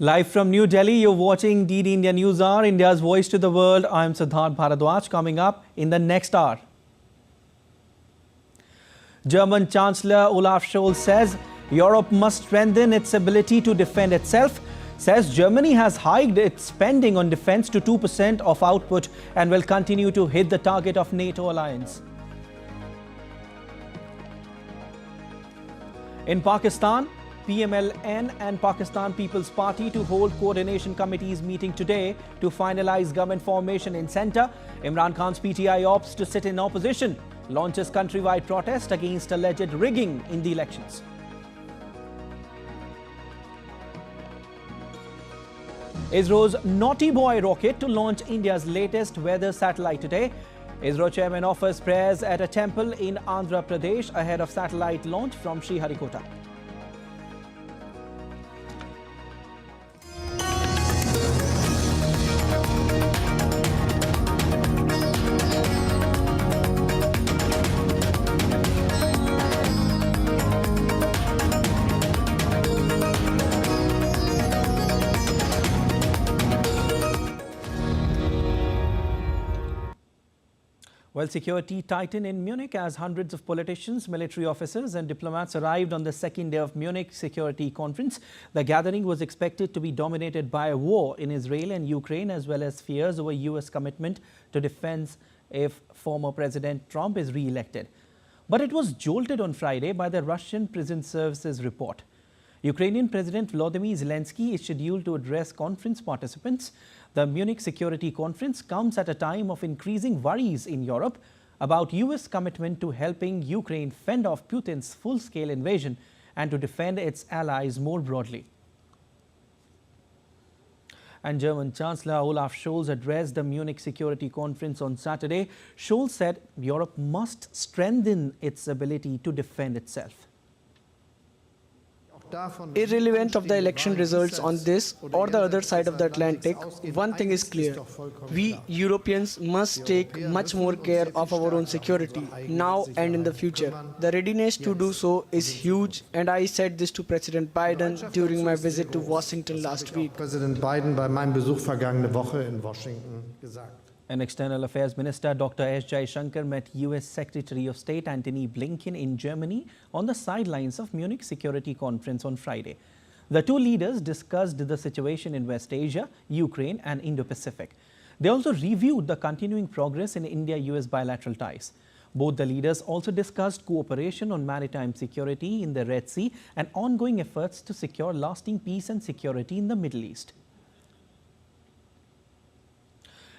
Live from New Delhi, you're watching DD India News Hour, India's voice to the world. I'm Siddharth Bharadwaj. Coming up in the next hour. German Chancellor Olaf Scholz says Europe must strengthen its ability to defend itself. Says Germany has hiked its spending on defense to 2% of output and will continue to hit the target of NATO alliance. In Pakistan, PMLN and Pakistan People's Party to hold coordination committees meeting today to finalize government formation in centre. Imran Khan's PTI opts to sit in opposition, launches countrywide protest against alleged rigging in the elections. ISRO's Naughty Boy rocket to launch India's latest weather satellite today. ISRO chairman offers prayers at a temple in Andhra Pradesh ahead of satellite launch from Sriharikota. Well, security tightened in Munich as hundreds of politicians, military officers and diplomats arrived on the second day of Munich Security Conference. The gathering was expected to be dominated by a war in Israel and Ukraine, as well as fears over U.S. commitment to defense if former President Trump is re-elected. But it was jolted on Friday by the Russian Prison Services report. Ukrainian President Volodymyr Zelensky is scheduled to address conference participants. The Munich Security Conference comes at a time of increasing worries in Europe about U.S. commitment to helping Ukraine fend off Putin's full-scale invasion and to defend its allies more broadly. And German Chancellor Olaf Scholz addressed the Munich Security Conference on Saturday. Scholz said Europe must strengthen its ability to defend itself. Irrelevant of the election results on this or the other side of the Atlantic, one thing is clear. We Europeans must take much more care of our own security, now and in the future. The readiness to do so is huge, and I said this to President Biden during my visit to Washington last week. President Biden bei meinem Besuch vergangene Woche in Washington gesagt. An External Affairs Minister Dr. S. Jaishankar met U.S. Secretary of State Antony Blinken in Germany on the sidelines of Munich Security Conference on Friday. The two leaders discussed the situation in West Asia, Ukraine and Indo-Pacific. They also reviewed the continuing progress in India-US bilateral ties. Both the leaders also discussed cooperation on maritime security in the Red Sea and ongoing efforts to secure lasting peace and security in the Middle East.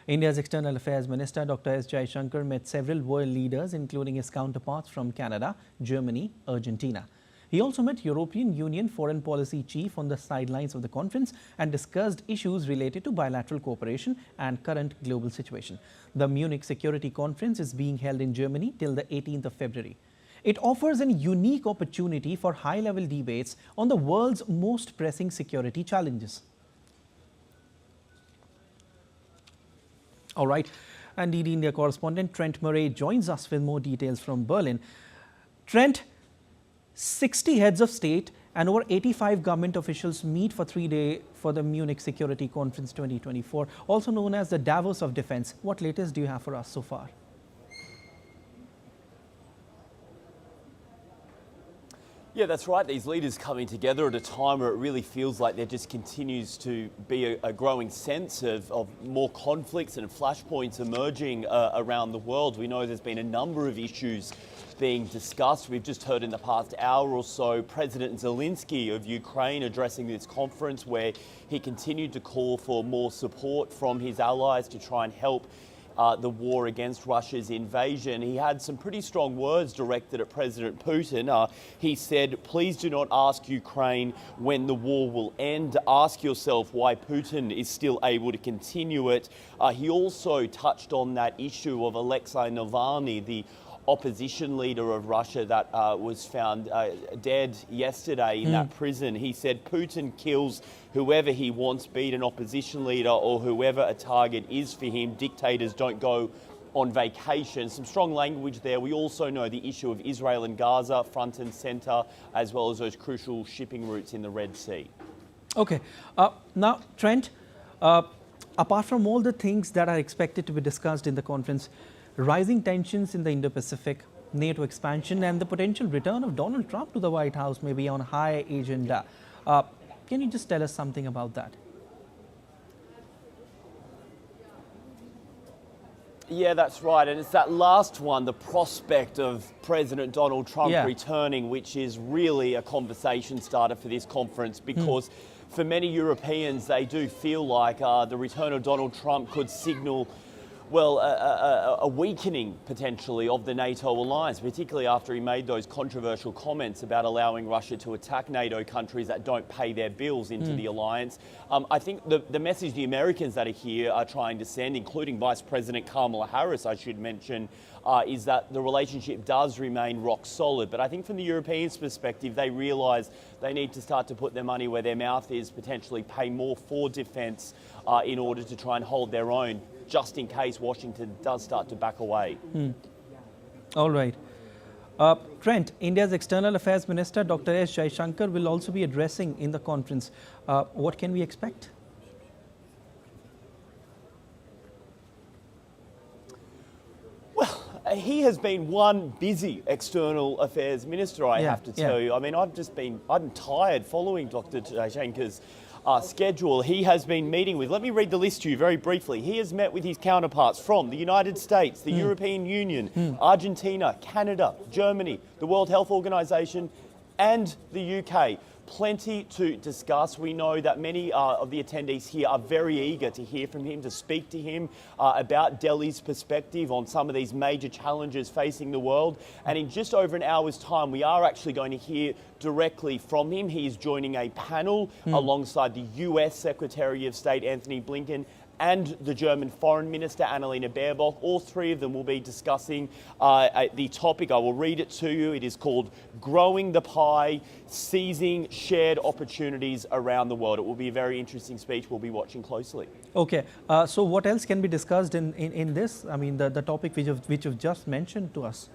India's External Affairs Minister Dr. S. Jaishankar met several world leaders, including his counterparts from Canada, Germany, Argentina. He also met European Union Foreign Policy Chief on the sidelines of the conference and discussed issues related to bilateral cooperation and current global situation. The Munich Security Conference is being held in Germany till the 18th of February. It offers a unique opportunity for high-level debates on the world's most pressing security challenges. All right, and DD India correspondent Trent Murray joins us with more details from Berlin. Trent, 60 heads of state and over 85 government officials meet for 3 days for the Munich Security Conference 2024, also known as the Davos of Defense. What latest do you have for us so far? Yeah, that's right. These leaders coming together at a time where it really feels like there just continues to be a growing sense of more conflicts and flashpoints emerging around the world. We know there's been a number of issues being discussed. We've just heard in the past hour or so President Zelensky of Ukraine addressing this conference where he continued to call for more support from his allies to try and help the war against Russia's invasion. He had some pretty strong words directed at President Putin. He said, please do not ask Ukraine when the war will end. Ask yourself why Putin is still able to continue it. He also touched on that issue of Alexei Navalny, the opposition leader of Russia that was found dead yesterday in that prison. He said Putin kills whoever he wants, be it an opposition leader or whoever a target is for him. Dictators don't go on vacation. Some strong language there. We also know the issue of Israel and Gaza front and centre, as well as those crucial shipping routes in the Red Sea. Okay. Now, Trent, apart from all the things that are expected to be discussed in the conference, rising tensions in the Indo-Pacific, NATO expansion and the potential return of Donald Trump to the White House may be on high agenda. Can you just tell us something about that? Yeah, that's right. And it's that last one, the prospect of President Donald Trump returning, which is really a conversation starter for this conference because for many Europeans, they do feel like the return of Donald Trump could signal, well, a weakening potentially of the NATO alliance, particularly after he made those controversial comments about allowing Russia to attack NATO countries that don't pay their bills into the alliance. I think the message the Americans that are here are trying to send, including Vice President Kamala Harris, I should mention, is that the relationship does remain rock solid. But I think from the Europeans' perspective, they realise they need to start to put their money where their mouth is, potentially pay more for defence in order to try and hold their own, just in case Washington does start to back away. All right. Trent, India's External Affairs Minister Dr. S. Jaishankar will also be addressing in the conference. What can we expect? He has been one busy external affairs minister, I have to tell you. I mean, I'm tired following Dr. Jaishankar's schedule. He has been meeting with, let me read the list to you very briefly. He has met with his counterparts from the United States, the European Union, Argentina, Canada, Germany, the World Health Organization, and the UK. Plenty to discuss. We know that many of the attendees here are very eager to hear from him, to speak to him about Delhi's perspective on some of these major challenges facing the world. And in just over an hour's time, we are actually going to hear directly from him. He is joining a panel alongside the US Secretary of State, Anthony Blinken, and the German Foreign Minister, Annalena Baerbock. All three of them will be discussing the topic. I will read it to you. It is called Growing the Pie, Seizing Shared Opportunities Around the World. It will be a very interesting speech. We'll be watching closely. Okay. So what else can be discussed in this? I mean, the topic which you've just mentioned to us.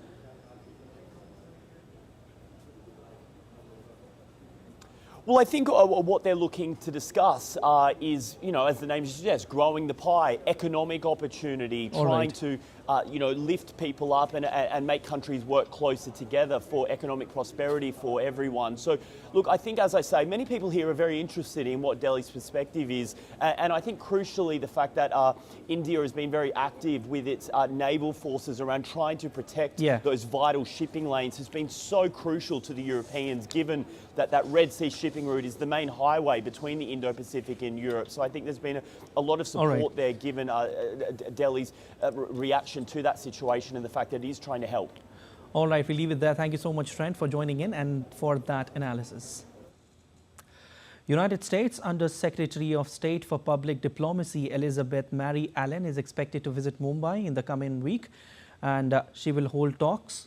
Well, I think what they're looking to discuss is, you know, as the name suggests, growing the pie, economic opportunity, trying to, you know, lift people up and make countries work closer together for economic prosperity for everyone. So, look, I think, as I say, many people here are very interested in what Delhi's perspective is. And I think, crucially, the fact that India has been very active with its naval forces around trying to protect those vital shipping lanes has been so crucial to the Europeans, given that that Red Sea shipping route is the main highway between the Indo-Pacific and Europe. So I think there's been a lot of support there, given Delhi's reaction to that situation and the fact that it is trying to help. All right, we leave it there. Thank you so much, Trent, for joining in and for that analysis. United States Under Secretary of State for Public Diplomacy Elizabeth Mary Allen is expected to visit Mumbai in the coming week, and she will hold talks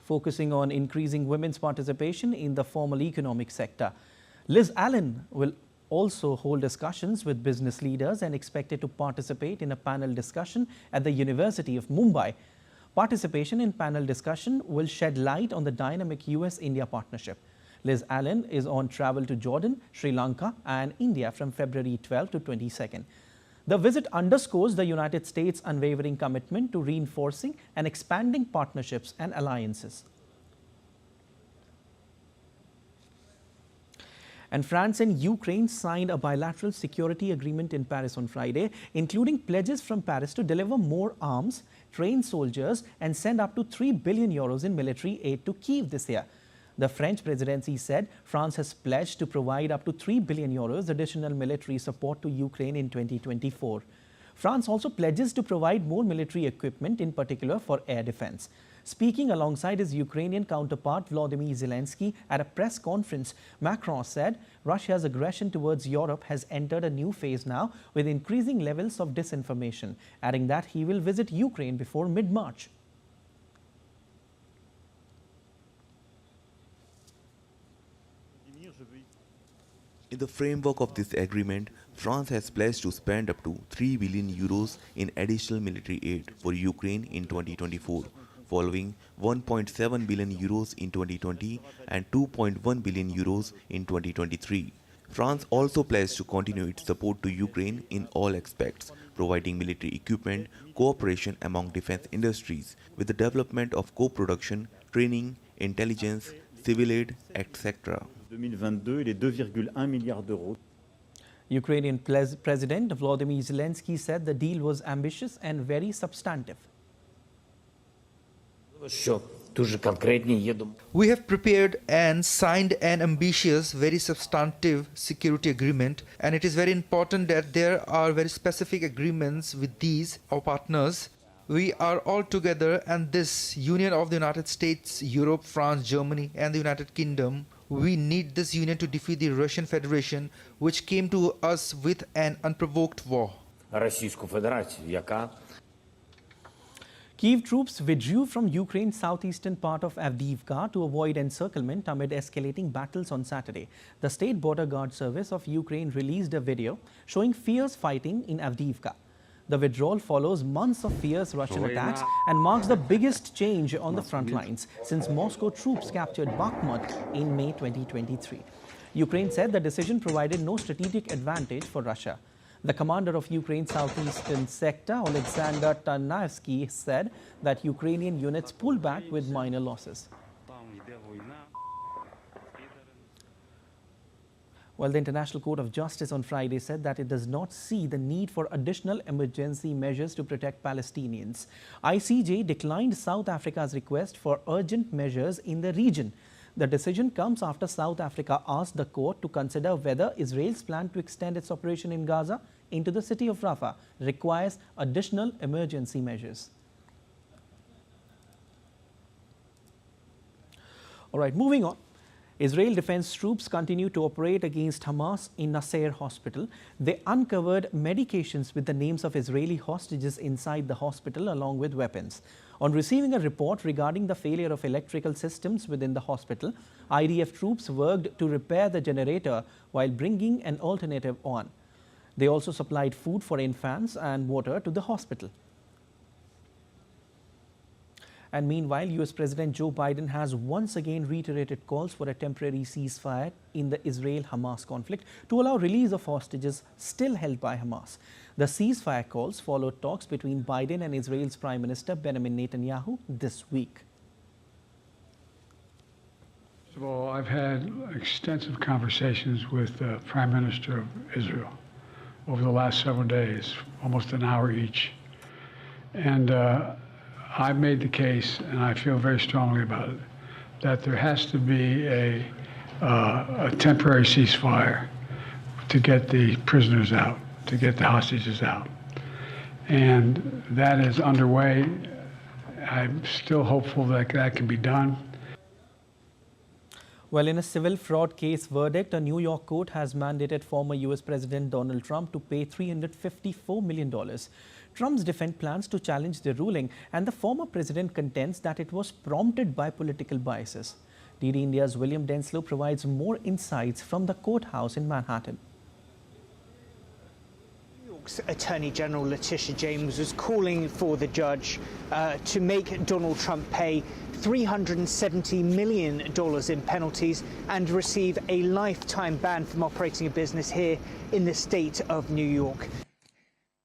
focusing on increasing women's participation in the formal economic sector. Liz Allen will also hold discussions with business leaders and expected to participate in a panel discussion at the University of Mumbai. Participation in panel discussion will shed light on the dynamic US-India partnership. Liz Allen is on travel to Jordan, Sri Lanka and India from February 12 to 22nd. The visit underscores the United States' unwavering commitment to reinforcing and expanding partnerships and alliances. And France and Ukraine signed a bilateral security agreement in Paris on Friday, including pledges from Paris to deliver more arms, train soldiers, and send up to €3 billion in military aid to Kyiv this year. The French presidency said France has pledged to provide up to €3 billion additional military support to Ukraine in 2024. France also pledges to provide more military equipment, in particular for air defense. Speaking alongside his Ukrainian counterpart Volodymyr Zelensky at a press conference, Macron said Russia's aggression towards Europe has entered a new phase now with increasing levels of disinformation, adding that he will visit Ukraine before mid-March. In the framework of this agreement, France has pledged to spend up to €3 billion in additional military aid for Ukraine in 2024, following €1.7 billion in 2020 and €2.1 billion in 2023. France also pledged to continue its support to Ukraine in all aspects, providing military equipment, cooperation among defense industries with the development of co-production, training, intelligence, civil aid, etc. 2022 et les 2,1 milliards d'euros. Ukrainian President Volodymyr Zelensky said the deal was ambitious and very substantive. We have prepared and signed an ambitious, very substantive security agreement, and it is very important that there are very specific agreements with these, our partners. We are all together, and this union of the United States, Europe, France, Germany, and the United Kingdom, we need this union to defeat the Russian Federation, which came to us with an unprovoked war. Kyiv troops withdrew from Ukraine's southeastern part of Avdiivka to avoid encirclement amid escalating battles on Saturday. The State Border Guard Service of Ukraine released a video showing fierce fighting in Avdiivka. The withdrawal follows months of fierce Russian attacks and marks the biggest change on the front lines since Moscow troops captured Bakhmut in May 2023. Ukraine said the decision provided no strategic advantage for Russia. The commander of Ukraine's southeastern sector, Alexander Tarnaevsky, said that Ukrainian units pulled back with minor losses. Well, the International Court of Justice on Friday said that it does not see the need for additional emergency measures to protect Palestinians. ICJ declined South Africa's request for urgent measures in the region. The decision comes after South Africa asked the court to consider whether Israel's plan to extend its operation in Gaza into the city of Rafah requires additional emergency measures. All right, moving on. Israel defense troops continue to operate against Hamas in Nasser hospital. They uncovered medications with the names of Israeli hostages inside the hospital along with weapons. On receiving a report regarding the failure of electrical systems within the hospital, IDF troops worked to repair the generator while bringing an alternative on. They also supplied food for infants and water to the hospital. And meanwhile, US President Joe Biden has once again reiterated calls for a temporary ceasefire in the Israel-Hamas conflict to allow release of hostages still held by Hamas. The ceasefire calls followed talks between Biden and Israel's Prime Minister Benjamin Netanyahu this week. First of all, I've had extensive conversations with the Prime Minister of Israel over the last several days, almost an hour each. And I've made the case, and I feel very strongly about it, that there has to be a temporary ceasefire to get the prisoners out, to get the hostages out. And that is underway. I'm still hopeful that that can be done. Well, in a civil fraud case verdict, a New York court has mandated former US President Donald Trump to pay $354 million. Trump's defense plans to challenge the ruling, and the former president contends that it was prompted by political biases. DD India's William Denslow provides more insights from the courthouse in Manhattan. New York's Attorney General Letitia James was calling for the judge to make Donald Trump pay $370 million in penalties and receive a lifetime ban from operating a business here in the state of New York.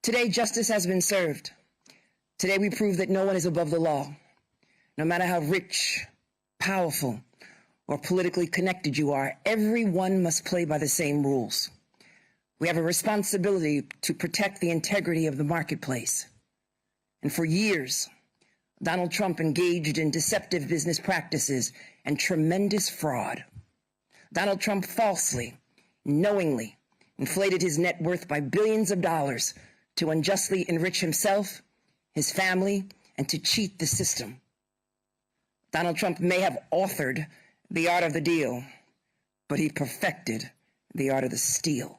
Today, justice has been served. Today, we prove that no one is above the law. No matter how rich, powerful, or politically connected you are, everyone must play by the same rules. We have a responsibility to protect the integrity of the marketplace. And for years, Donald Trump engaged in deceptive business practices and tremendous fraud. Donald Trump falsely, knowingly, inflated his net worth by billions of dollars to unjustly enrich himself, his family, and to cheat the system. Donald Trump may have authored the art of the deal, but he perfected the art of the steal.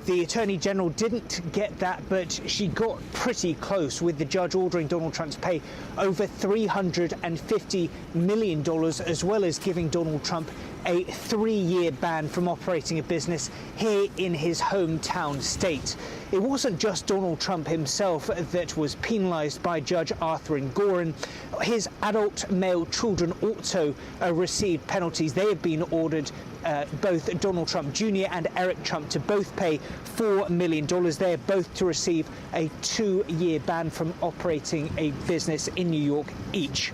The Attorney General didn't get that, but she got pretty close, with the judge ordering Donald Trump to pay over $350 million, as well as giving Donald Trump a 3-year ban from operating a business here in his hometown state. It wasn't just Donald Trump himself that was penalised by Judge Arthur Engoron. His adult male children also received penalties. They have been ordered, both Donald Trump Jr. and Eric Trump, to both pay $4 million. They are both to receive a 2-year ban from operating a business in New York each.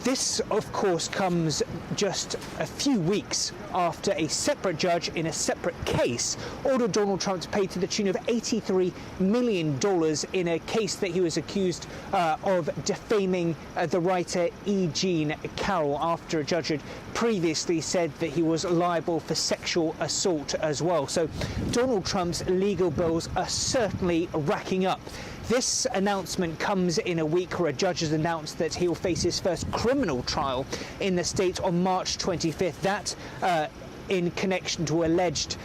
This, of course, comes just a few weeks after a separate judge in a separate case ordered Donald Trump to pay to the tune of $83 million in a case that he was accused of defaming the writer E. Jean Carroll, after a judge had previously said that he was liable for sexual assault as well. So Donald Trump's legal bills are certainly racking up. This announcement comes in a week where a judge has announced that he will face his first criminal trial in the state on March 25th. That in connection to alleged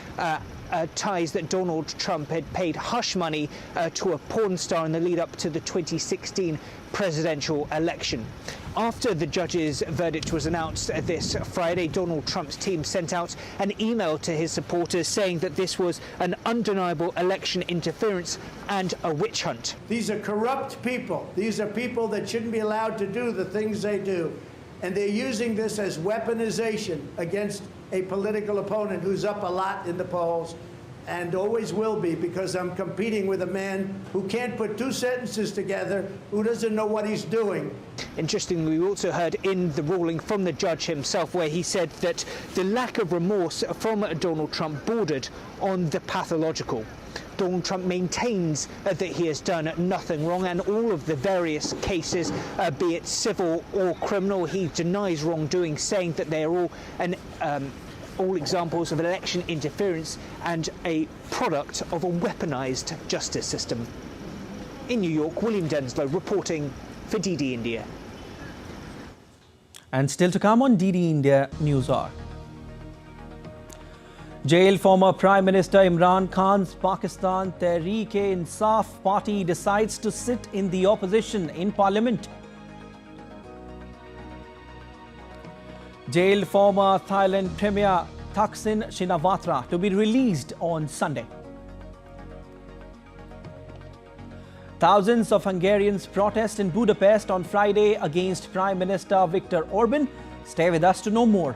ties that Donald Trump had paid hush money to a porn star in the lead up to the 2016 presidential election. After the judge's verdict was announced this Friday, Donald Trump's team sent out an email to his supporters saying that this was an undeniable election interference and a witch hunt. These are corrupt people. These are people that shouldn't be allowed to do the things they do. And they're using this as weaponization against a political opponent who's up a lot in the polls and always will be, because I'm competing with a man who can't put two sentences together, who doesn't know what he's doing. Interestingly, we also heard in the ruling from the judge himself, where he said that the lack of remorse from Donald Trump bordered on the pathological. Donald Trump maintains that he has done nothing wrong, and all of the various cases, be it civil or criminal, he denies wrongdoing, saying that they are all examples of election interference and a product of a weaponized justice system. In New York, William Denslow reporting for DD India. And still to come on DD India News Hour. Jailed former Prime Minister Imran Khan's Pakistan Tehreek-e-Insaf party decides to sit in the opposition in Parliament. Jailed former Thailand Premier Thaksin Shinawatra to be released on Sunday. Thousands of Hungarians protest in Budapest on Friday against Prime Minister Viktor Orban. Stay with us to know more.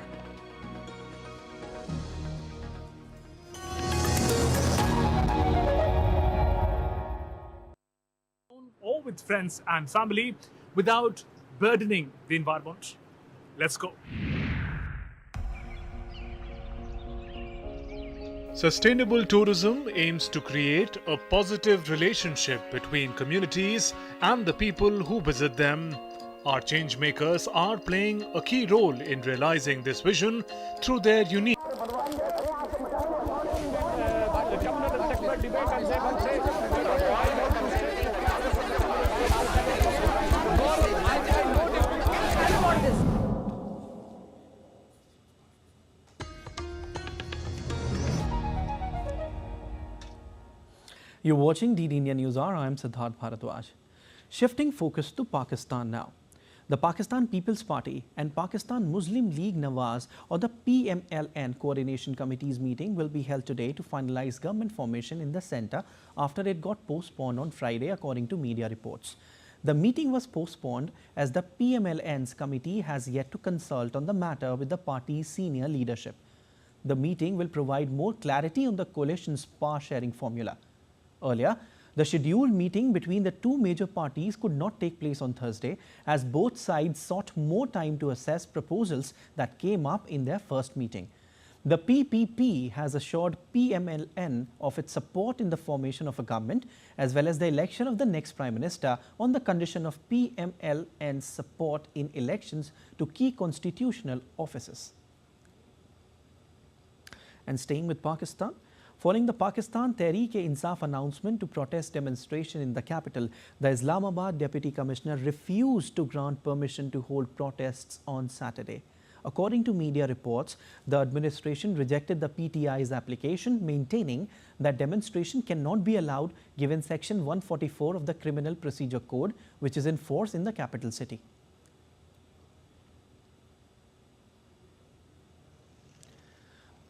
Or with friends and family without burdening the environment. Let's go. Sustainable tourism aims to create a positive relationship between communities and the people who visit them. Our change makers are playing a key role in realizing this vision through their unique You're watching DD India News Hour. I'm Siddharth Bharadwaj. Shifting focus to Pakistan now. The Pakistan People's Party and Pakistan Muslim League Nawaz, or the PMLN Coordination Committee's meeting will be held today to finalize government formation in the centre after it got postponed on Friday, according to media reports. The meeting was postponed as the PMLN's committee has yet to consult on the matter with the party's senior leadership. The meeting will provide more clarity on the coalition's power-sharing formula. Earlier, the scheduled meeting between the two major parties could not take place on Thursday, as both sides sought more time to assess proposals that came up in their first meeting. The PPP has assured PMLN of its support in the formation of a government as well as the election of the next Prime Minister on the condition of PMLN's support in elections to key constitutional offices. And staying with Pakistan, following the Pakistan Tehreek-e-Insaf announcement to protest demonstration in the capital, the Islamabad Deputy Commissioner refused to grant permission to hold protests on Saturday. According to media reports, the administration rejected the PTI's application, maintaining that demonstration cannot be allowed given Section 144 of the Criminal Procedure Code, which is in force in the capital city.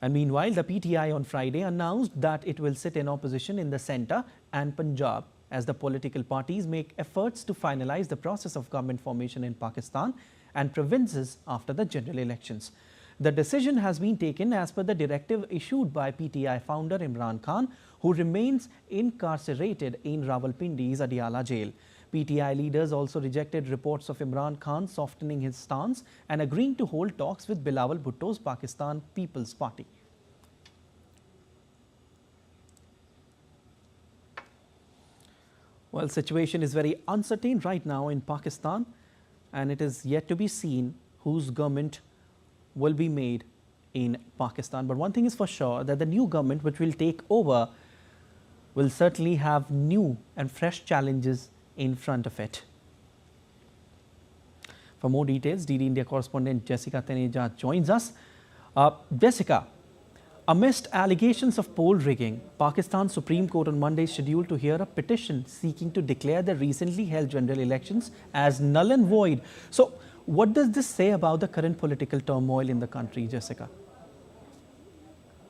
And meanwhile, the PTI on Friday announced that it will sit in opposition in the centre and Punjab as the political parties make efforts to finalize the process of government formation in Pakistan and provinces after the general elections. The decision has been taken as per the directive issued by PTI founder Imran Khan, who remains incarcerated in Rawalpindi's Adiala jail. PTI leaders also rejected reports of Imran Khan softening his stance and agreeing to hold talks with Bilawal Bhutto's Pakistan People's Party. Well, situation is very uncertain right now in Pakistan, and it is yet to be seen whose government will be made in Pakistan. But one thing is for sure, that the new government which will take over will certainly have new and fresh challenges in front of it. For more details, DD India correspondent Jessica Taneja joins us. Jessica, amidst allegations of poll rigging, Pakistan's Supreme Court on Monday is scheduled to hear a petition seeking to declare the recently held general elections as null and void. So, what does this say about the current political turmoil in the country, Jessica?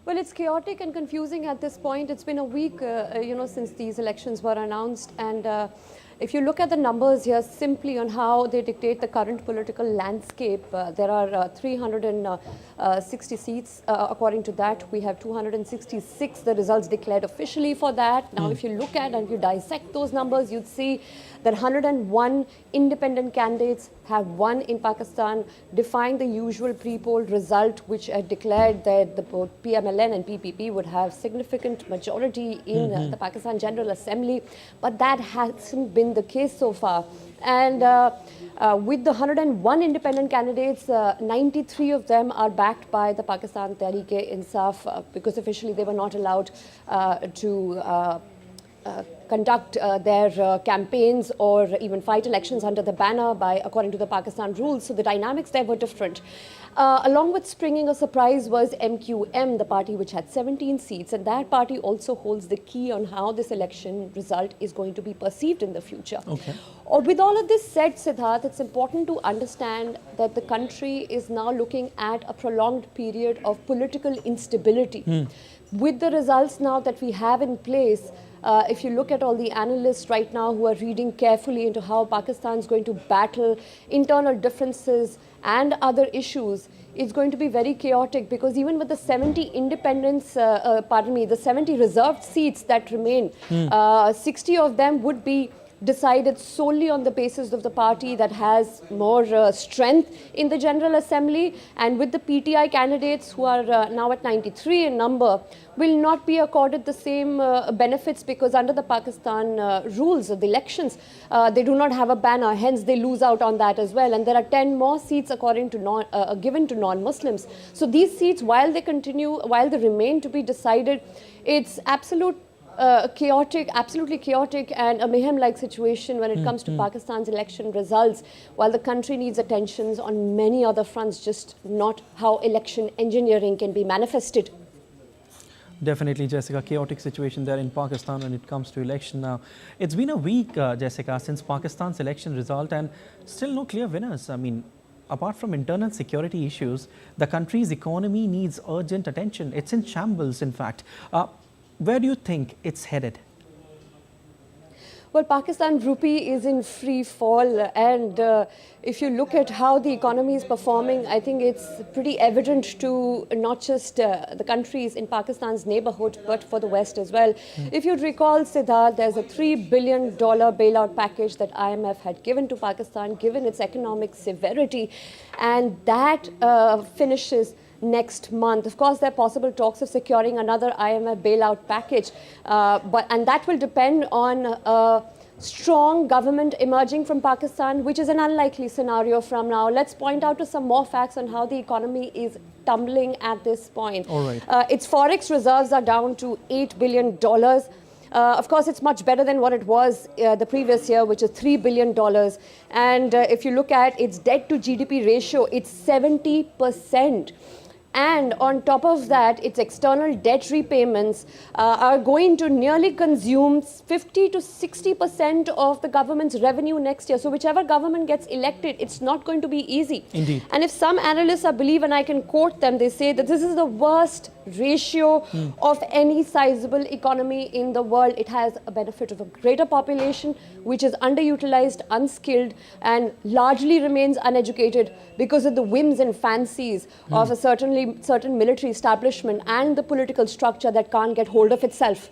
Well, it's chaotic and confusing at this point. It's been a week, since these elections were announced, and if you look at the numbers here simply on how they dictate the current political landscape, there are 360 seats. According to that, we have 266, the results declared officially for that. Now, if you look at and you dissect those numbers, you'd see that 101 independent candidates have won in Pakistan, defying the usual pre-poll result, which had declared that both PMLN and PPP would have significant majority in the Pakistan General Assembly. But that hasn't been the case so far. And with the 101 independent candidates, 93 of them are backed by the Pakistan Tehreek-e-Insaf because officially they were not allowed to conduct their campaigns or even fight elections under the banner according to the Pakistan rules. So the dynamics there were different. Along with springing a surprise was MQM, the party which had 17 seats, and that party also holds the key on how this election result is going to be perceived in the future. Okay. With all of this said, Siddharth, it's important to understand that the country is now looking at a prolonged period of political instability. With the results now that we have in place, if you look at all the analysts right now who are reading carefully into how Pakistan is going to battle internal differences and other issues, it's going to be very chaotic, because even with the 70 independents, the 70 reserved seats that remain, 60 of them would be decided solely on the basis of the party that has more strength in the General Assembly, and with the PTI candidates who are now at 93 in number, will not be accorded the same benefits, because under the Pakistan rules of the elections, they do not have a banner, hence they lose out on that as well. And there are 10 more seats according to given to non-Muslims. So these seats, while they remain to be decided, it's absolutely chaotic and a mayhem-like situation when it comes to Pakistan's election results, while the country needs attentions on many other fronts, just not how election engineering can be manifested. Definitely, Jessica, chaotic situation there in Pakistan when it comes to election now. It's been a week, Jessica, since Pakistan's election result, and still no clear winners. I mean, apart from internal security issues, the country's economy needs urgent attention. It's in shambles, in fact. Where do you think it's headed? Well, Pakistan rupee is in free fall, and if you look at how the economy is performing, I think it's pretty evident to not just the countries in Pakistan's neighborhood, but for the West as well. If you recall, Siddharth, there's a $3 billion bailout package that IMF had given to Pakistan, given its economic severity, and that finishes next month. Of course, there are possible talks of securing another IMF bailout package, and that will depend on a strong government emerging from Pakistan, which is an unlikely scenario from now. Let's point out to some more facts on how the economy is tumbling at this point. All right. Its forex reserves are down to $8 billion. Of course, it's much better than what it was the previous year, which is $3 billion. And if you look at its debt to GDP ratio, it's 70%. And on top of that, its external debt repayments are going to nearly consume 50 to 60% of the government's revenue next year. So whichever government gets elected, it's not going to be easy. Indeed. And if some analysts believe, and I can quote them, they say that this is the worst ratio of any sizable economy in the world. It has a benefit of a greater population, which is underutilized, unskilled, and largely remains uneducated because of the whims and fancies of a certain military establishment and the political structure that can't get hold of itself.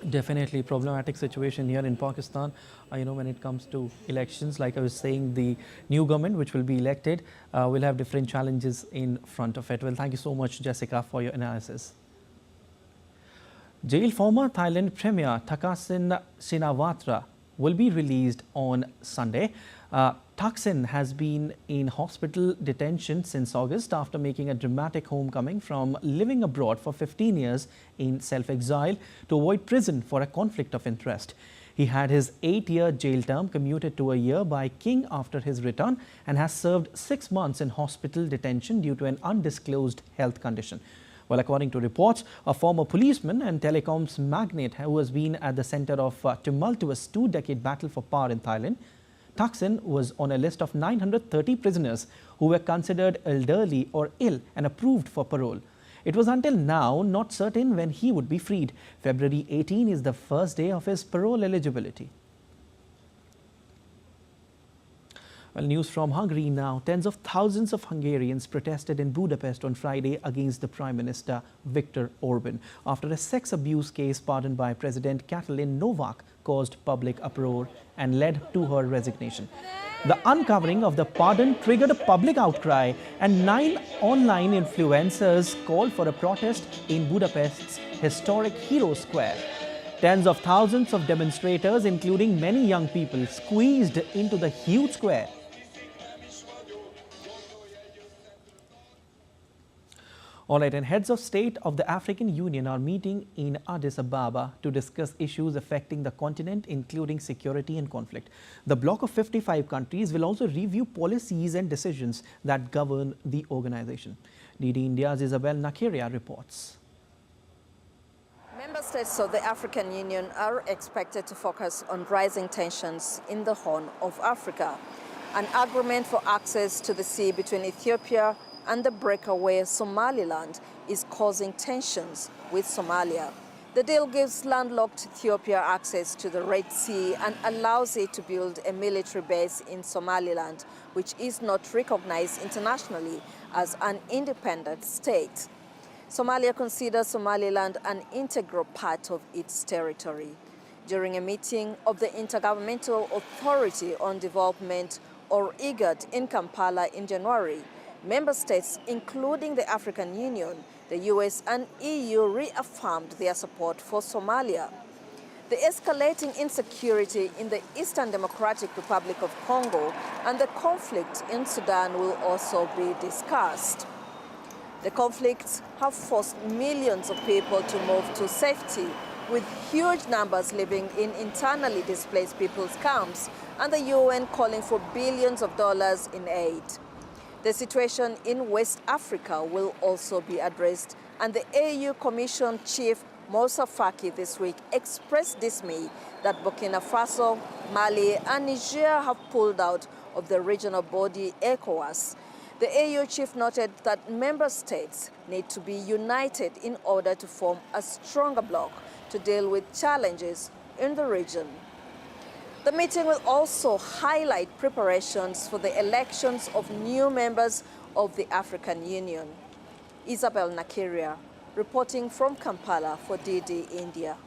Definitely problematic situation here in Pakistan. When it comes to elections, like I was saying, the new government which will be elected will have different challenges in front of it. Well, thank you so much, Jessica, for your analysis. Jail former Thailand Premier Thaksin Shinawatra will be released on Sunday. Thaksin has been in hospital detention since August after making a dramatic homecoming from living abroad for 15 years in self-exile to avoid prison for a conflict of interest. He had his 8-year jail term commuted to a year by King after his return and has served 6 months in hospital detention due to an undisclosed health condition. Well, according to reports, a former policeman and telecoms magnate who has been at the center of a tumultuous 2-decade battle for power in Thailand, Thaksin was on a list of 930 prisoners who were considered elderly or ill and approved for parole. It was until now not certain when he would be freed. February 18 is the first day of his parole eligibility. Well, news from Hungary now. Tens of thousands of Hungarians protested in Budapest on Friday against the Prime Minister Viktor Orban after a sex abuse case pardoned by President Katalin Novak caused public uproar and led to her resignation. The uncovering of the pardon triggered a public outcry, and 9 online influencers called for a protest in Budapest's historic Hero Square. Tens of thousands of demonstrators, including many young people, squeezed into the huge square. All right, and heads of state of the African Union are meeting in Addis Ababa to discuss issues affecting the continent, including security and conflict. The bloc of 55 countries will also review policies and decisions that govern the organization. DD India's Isabel Nakiria reports. Member states of the African Union are expected to focus on rising tensions in the Horn of Africa. An agreement for access to the sea between Ethiopia and the breakaway Somaliland is causing tensions with Somalia. The deal gives landlocked Ethiopia access to the Red Sea and allows it to build a military base in Somaliland, which is not recognized internationally as an independent state. Somalia considers Somaliland an integral part of its territory. During a meeting of the Intergovernmental Authority on Development, or IGAD, in Kampala in January, member states, including the African Union, the US and EU, reaffirmed their support for Somalia. The escalating insecurity in the Eastern Democratic Republic of Congo and the conflict in Sudan will also be discussed. The conflicts have forced millions of people to move to safety, with huge numbers living in internally displaced people's camps, and the UN calling for billions of dollars in aid. The situation in West Africa will also be addressed, and the AU Commission Chief Moussa Faki this week expressed dismay that Burkina Faso, Mali and Niger have pulled out of the regional body ECOWAS. The AU chief noted that member states need to be united in order to form a stronger bloc to deal with challenges in the region. The meeting will also highlight preparations for the elections of new members of the African Union. Isabel Nakiria, reporting from Kampala for DD India.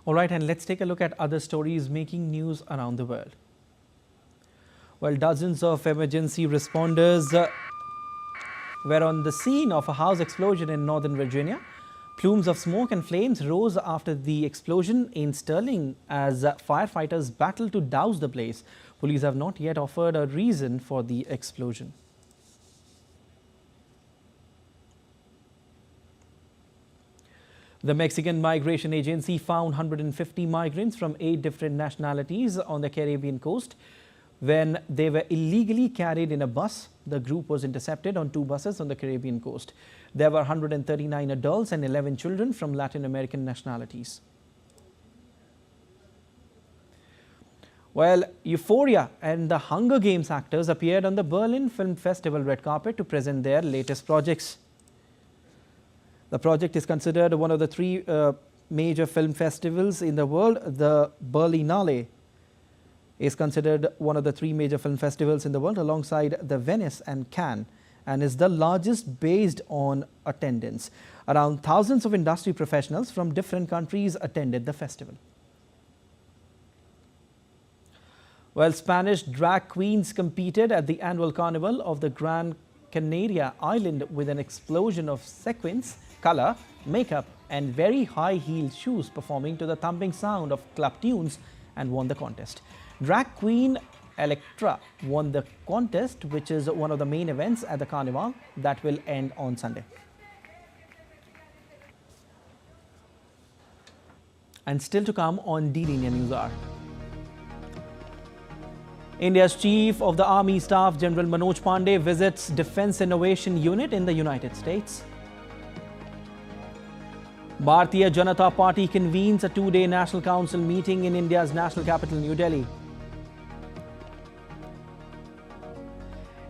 All right, and let's take a look at other stories making news around the world. Well, dozens of emergency responders were on the scene of a house explosion in Northern Virginia. Plumes of smoke and flames rose after the explosion in Sterling as firefighters battled to douse the blaze. Police have not yet offered a reason for the explosion. The Mexican Migration Agency found 150 migrants from 8 different nationalities on the Caribbean coast. When they were illegally carried in a bus, the group was intercepted on 2 buses on the Caribbean coast. There were 139 adults and 11 children from Latin American nationalities. Well, Euphoria and the Hunger Games actors appeared on the Berlin Film Festival red carpet to present their latest projects. The project is considered one of the 3 major film festivals in the world. The Berlinale is considered one of the 3 major film festivals in the world alongside the Venice and Cannes, and is the largest based on attendance. Around thousands of industry professionals from different countries attended the festival. Well, Spanish drag queens competed at the annual carnival of the Gran Canaria island with an explosion of sequins, color, makeup and very high-heeled shoes, performing to the thumping sound of club tunes, and won the contest. Drag queen Electra won the contest, which is one of the main events at the carnival that will end on Sunday. And still to come on DD India News Hour. India's Chief of the Army Staff General Manoj Pandey visits Defence Innovation Unit in the United States. Bharatiya Janata Party convenes a 2-day National Council meeting in India's national capital, New Delhi.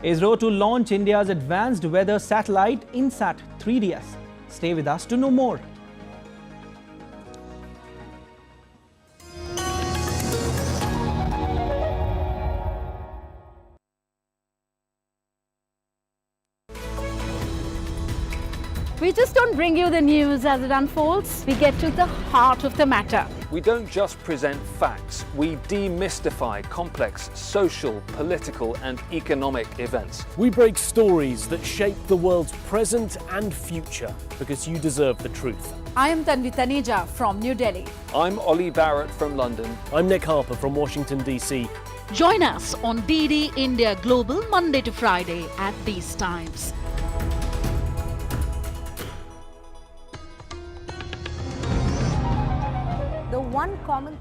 ISRO to launch India's advanced weather satellite INSAT 3DS. Stay with us to know more. We just don't bring you the news as it unfolds. We get to the heart of the matter. We don't just present facts. We demystify complex social, political and economic events. We break stories that shape the world's present and future because you deserve the truth. I am Tanvi Taneja from New Delhi. I'm Ollie Barrett from London. I'm Nick Harper from Washington, D.C. Join us on DD India Global Monday to Friday at these times. The one common...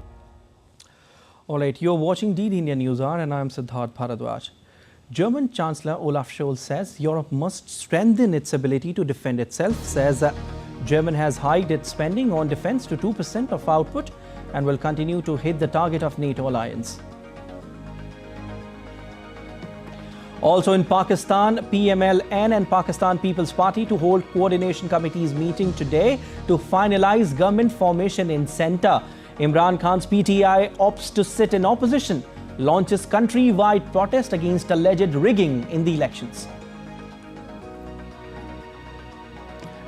All right, you're watching DD India News Hour and I'm Siddharth Bharadwaj. German Chancellor Olaf Scholz says Europe must strengthen its ability to defend itself, says Germany has hiked its spending on defense to 2% of output and will continue to hit the target of NATO alliance. Also in Pakistan, PMLN and Pakistan People's Party to hold coordination committees meeting today to finalize government formation in centre. Imran Khan's PTI opts to sit in opposition, launches country-wide protest against alleged rigging in the elections.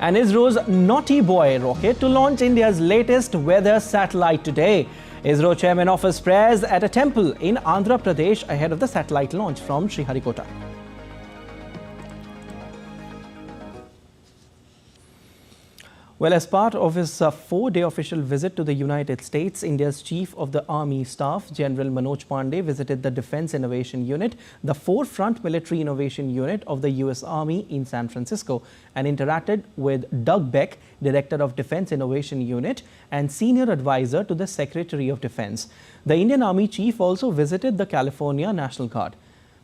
And ISRO's Naughty Boy rocket to launch India's latest weather satellite today. ISRO chairman offers prayers at a temple in Andhra Pradesh ahead of the satellite launch from Sriharikota. Well, as part of his 4-day official visit to the United States, India's Chief of the Army Staff, General Manoj Pandey, visited the Defence Innovation Unit, the forefront military innovation unit of the US Army in San Francisco, and interacted with Doug Beck, Director of Defence Innovation Unit and Senior Advisor to the Secretary of Defence. The Indian Army Chief also visited the California National Guard.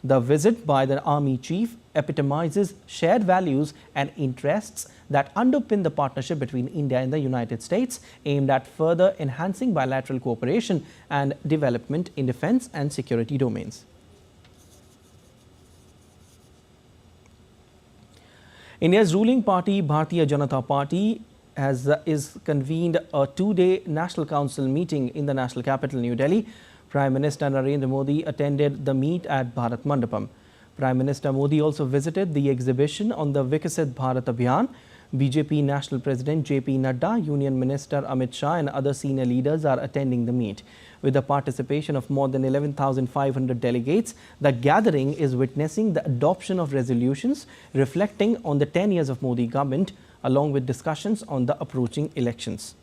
The visit by the Army Chief epitomizes shared values and interests that underpin the partnership between India and the United States, aimed at further enhancing bilateral cooperation and development in defense and security domains. India's ruling party, Bharatiya Janata Party, is convened a 2-day National Council meeting in the national capital, New Delhi. Prime Minister Narendra Modi attended the meet at Bharat Mandapam. Prime Minister Modi also visited the exhibition on the Viksit Bharat Abhiyan. BJP National President JP Nadda, Union Minister Amit Shah and other senior leaders are attending the meet. With the participation of more than 11,500 delegates, the gathering is witnessing the adoption of resolutions reflecting on the 10 years of Modi government, along with discussions on the approaching elections.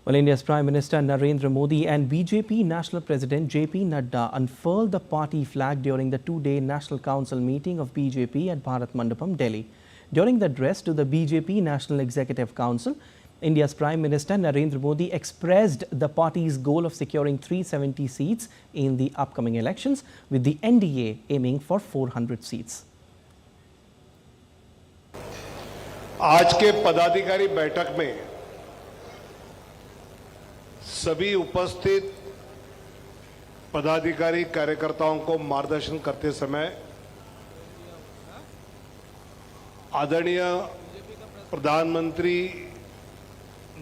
Well, India's Prime Minister Narendra Modi and BJP National President JP Nadda unfurled the party flag during the 2-day National Council meeting of BJP at Bharat Mandapam, Delhi. During the address to the BJP National Executive Council, India's Prime Minister Narendra Modi expressed the party's goal of securing 370 seats in the upcoming elections, with the NDA aiming for 400 seats. आज के पदाधिकारी बैठक में सभी उपस्थित पदाधिकारी कार्यकर्ताओं को मार्गदर्शन करते समय आदरणीय प्रधानमंत्री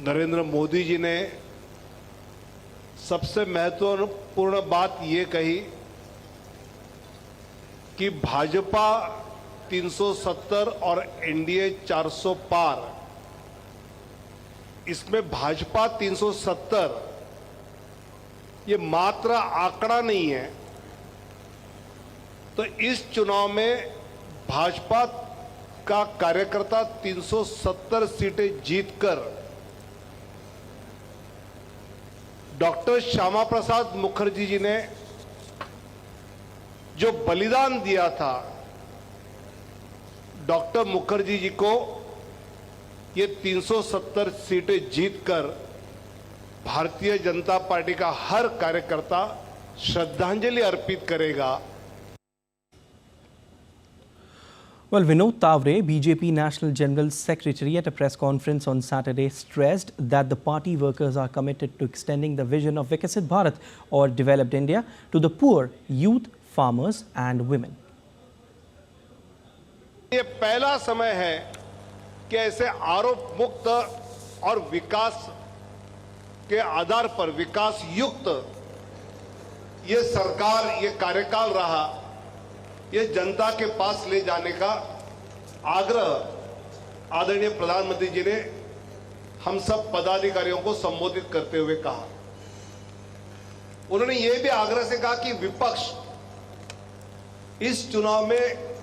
नरेंद्र मोदी जी ने सबसे महत्वपूर्ण बात ये कही कि भाजपा 370 और एनडीए 400 पार। इसमें भाजपा 370 ये मात्र आंकड़ा नहीं है, तो इस चुनाव में भाजपा का कार्यकर्ता 370 सीटें जीतकर डॉक्टर श्यामा प्रसाद मुखर्जी जी ने जो बलिदान दिया था, डॉक्टर मुखर्जी जी को ये 370 सीटें जीतकर भारतीय जनता पार्टी का हर कार्यकर्ता श्रद्धांजलि अर्पित करेगा। Well, Vinod Tavre, BJP National General Secretary, at a press conference on Saturday, stressed that the party workers are committed to extending the vision of Vikasit Bharat, or developed India, to the poor, youth, farmers and women. ये पहला समय है कि ऐसे आरोप मुक्त और विकास के आधार पर विकास युक्त ये सरकार, ये कार्यकाल रहा, ये जनता के पास ले जाने का आग्रह आदरणीय प्रधानमंत्री जी ने हम सब पदाधिकारियों को संबोधित करते हुए कहा। उन्होंने ये भी आग्रह से कहा कि विपक्ष इस चुनाव में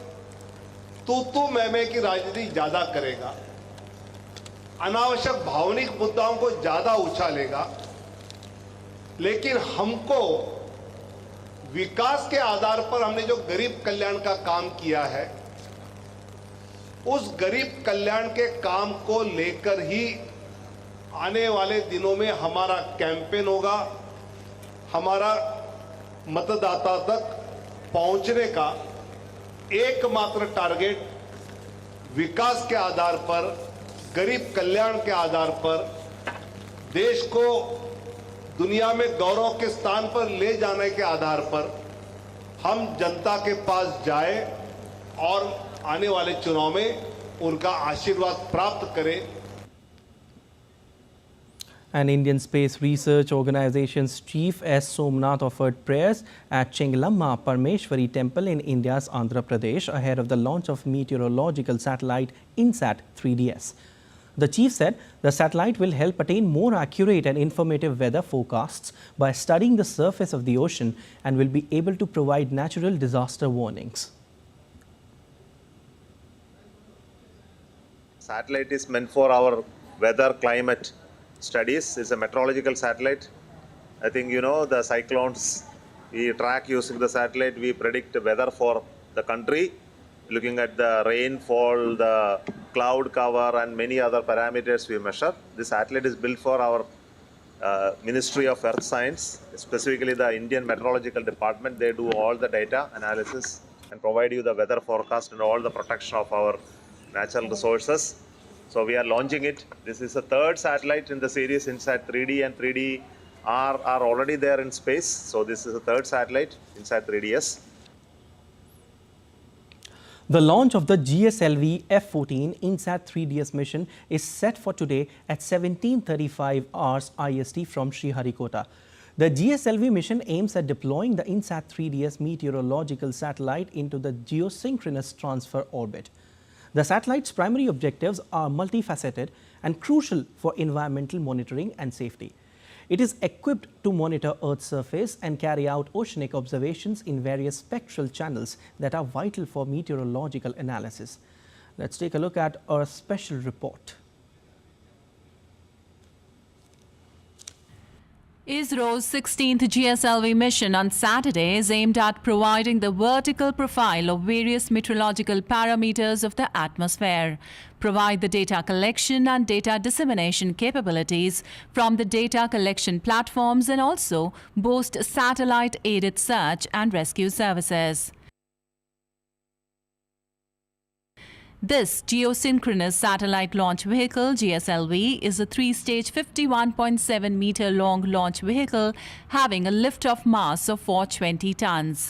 तू मैं की राजनीति ज्यादा करेगा, अनावश्यक भावनिक मुद्दाओं को ज्यादा उछालेगा, लेकिन हमको विकास के आधार पर हमने जो गरीब कल्याण का काम किया है, उस गरीब कल्याण के काम को लेकर ही आने वाले दिनों में हमारा कैंपेन होगा। हमारा मतदाता तक पहुंचने का एकमात्र टारगेट विकास के आधार पर, गरीब कल्याण के आधार पर देश को दुनिया में गौरव के स्थान पर ले जाने के आधार पर हम जनता के पास जाए और आने वाले चुनाव में उनका आशीर्वाद प्राप्त करें। An Indian Space Research Organization's chief S. Somnath offered prayers at Chengalamma Parmeshwari Temple in India's Andhra Pradesh ahead of the launch of meteorological satellite INSAT 3DS. The chief said the satellite will help attain more accurate and informative weather forecasts by studying the surface of the ocean and will be able to provide natural disaster warnings. Satellite is meant for our weather climate studies. It's a meteorological satellite. I think you know the cyclones we track using the satellite. We predict weather for the country, looking at the rainfall, the cloud cover and many other parameters we measure. This satellite is built for our Ministry of Earth Science, specifically the Indian Meteorological Department. They do all the data analysis and provide you the weather forecast and all the protection of our natural resources. So we are launching it. This is the third satellite in the series. INSAT 3D and 3D are already there in space. So this is the third satellite, INSAT 3DS. The launch of the GSLV F-14 INSAT 3DS mission is set for today at 17:35 hours IST from Sriharikota. The GSLV mission aims at deploying the INSAT 3DS meteorological satellite into the geosynchronous transfer orbit. The satellite's primary objectives are multifaceted and crucial for environmental monitoring and safety. It is equipped to monitor Earth's surface and carry out oceanic observations in various spectral channels that are vital for meteorological analysis. Let's take a look at our special report. ISRO's 16th GSLV mission on Saturday is aimed at providing the vertical profile of various meteorological parameters of the atmosphere, provide the data collection and data dissemination capabilities from the data collection platforms, and also boast satellite-aided search and rescue services. This geosynchronous satellite launch vehicle, GSLV, is a three-stage 51.7-meter-long launch vehicle having a lift-off mass of 420 tons.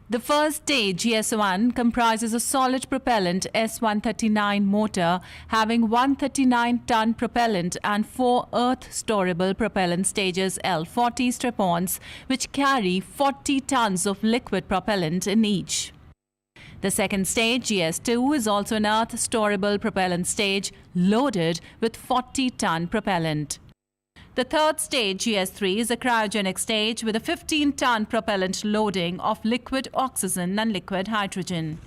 The first stage, GS1, comprises a solid propellant S139 motor having 139-ton propellant and 4 earth-storable propellant stages L40 strap-ons, which carry 40 tons of liquid propellant in each. The second stage, GS2, is also an earth-storable propellant stage loaded with 40-ton propellant. The third stage, GS3, is a cryogenic stage with a 15-ton propellant loading of liquid oxygen and liquid hydrogen.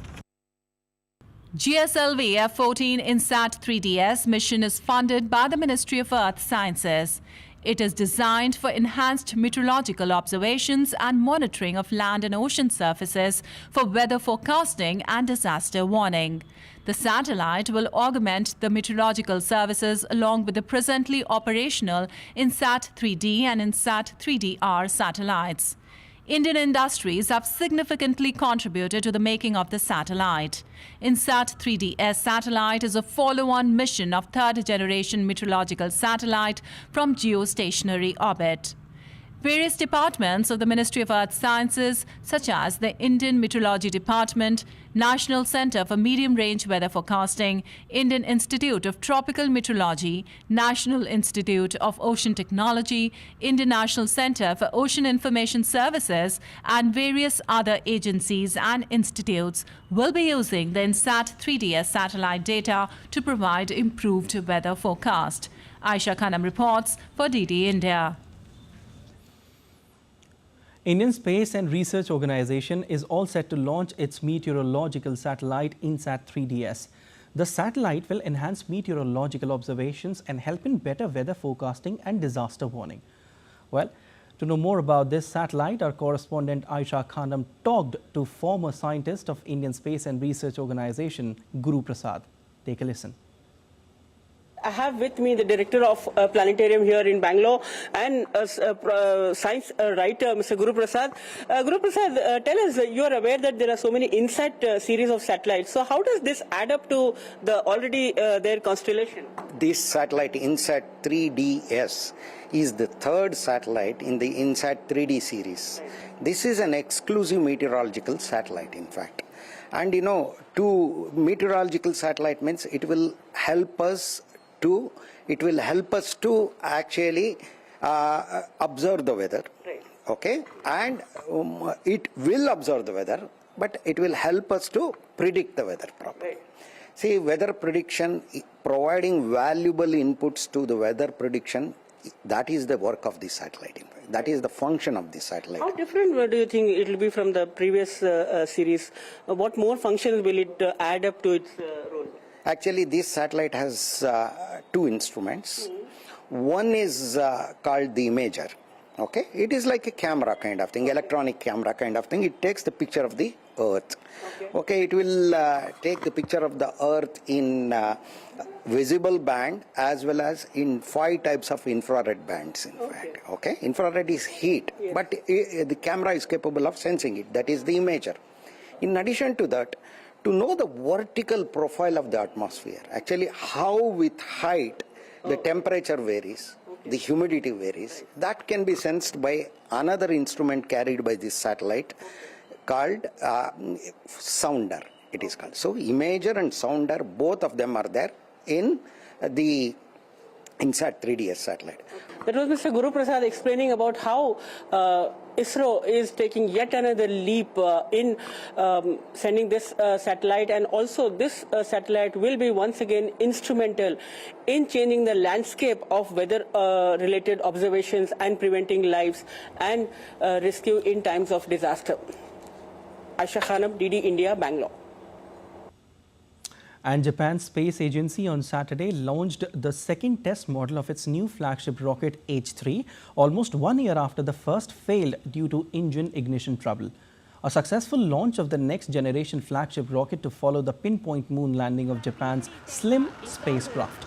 GSLV F-14 INSAT 3DS mission is funded by the Ministry of Earth Sciences. It is designed for enhanced meteorological observations and monitoring of land and ocean surfaces for weather forecasting and disaster warning. The satellite will augment the meteorological services along with the presently operational INSAT 3D and INSAT 3DR satellites. Indian industries have significantly contributed to the making of the satellite. INSAT 3DS satellite is a follow-on mission of third-generation meteorological satellite from geostationary orbit. Various departments of the Ministry of Earth Sciences, such as the Indian Meteorology Department, National Centre for Medium-Range Weather Forecasting, Indian Institute of Tropical Meteorology, National Institute of Ocean Technology, Indian National Centre for Ocean Information Services, and various other agencies and institutes will be using the INSAT 3DS satellite data to provide improved weather forecast. Aisha Khanam reports for DD India. Indian Space and Research Organization is all set to launch its meteorological satellite INSAT 3DS. The satellite will enhance meteorological observations and help in better weather forecasting and disaster warning. Well, to know more about this satellite, our correspondent Aisha Khanam talked to former scientist of Indian Space and Research Organization, Guru Prasad. Take a listen. I have with me the director of planetarium here in Bangalore and science writer, Mr. Guru Prasad. Guru Prasad, tell us, you are aware that there are so many INSAT series of satellites. So how does this add up to the already their constellation? This satellite INSAT 3DS is the third satellite in the INSAT 3D series. This is an exclusive meteorological satellite, in fact. And you know, to meteorological satellite means it will help us to actually observe the weather, okay, and it will observe the weather, but it will help us to predict the weather properly. See, weather prediction, providing valuable inputs to the weather prediction, that is the work of this satellite. That is the function of this satellite. How different do you think it will be from the previous series? What more functions will it add up to its role? Actually, this satellite has two instruments. One is called the imager. Okay, it is like a camera kind of thing, electronic camera kind of thing. It takes the picture of the Earth. Okay, it will take the picture of the Earth in visible band as well as in 5 types of infrared bands, in fact. Okay, infrared is heat, but the camera is capable of sensing it. That is the imager. In addition to that, to know the vertical profile of the atmosphere, actually how with height the temperature varies, the humidity varies, that can be sensed by another instrument carried by this satellite called sounder, it is called. So imager and sounder, both of them are there in the INSAT 3DS satellite. That was Mr. Guru Prasad explaining about how ISRO is taking yet another leap in sending this satellite, and also this satellite will be once again instrumental in changing the landscape of weather-related observations and preventing lives and rescue in times of disaster. Aisha Khanam, DD India, Bangalore. And Japan's space agency on Saturday launched the second test model of its new flagship rocket H3, almost 1 year after the first failed due to engine ignition trouble. A successful launch of the next generation flagship rocket to follow the pinpoint moon landing of Japan's SLIM spacecraft.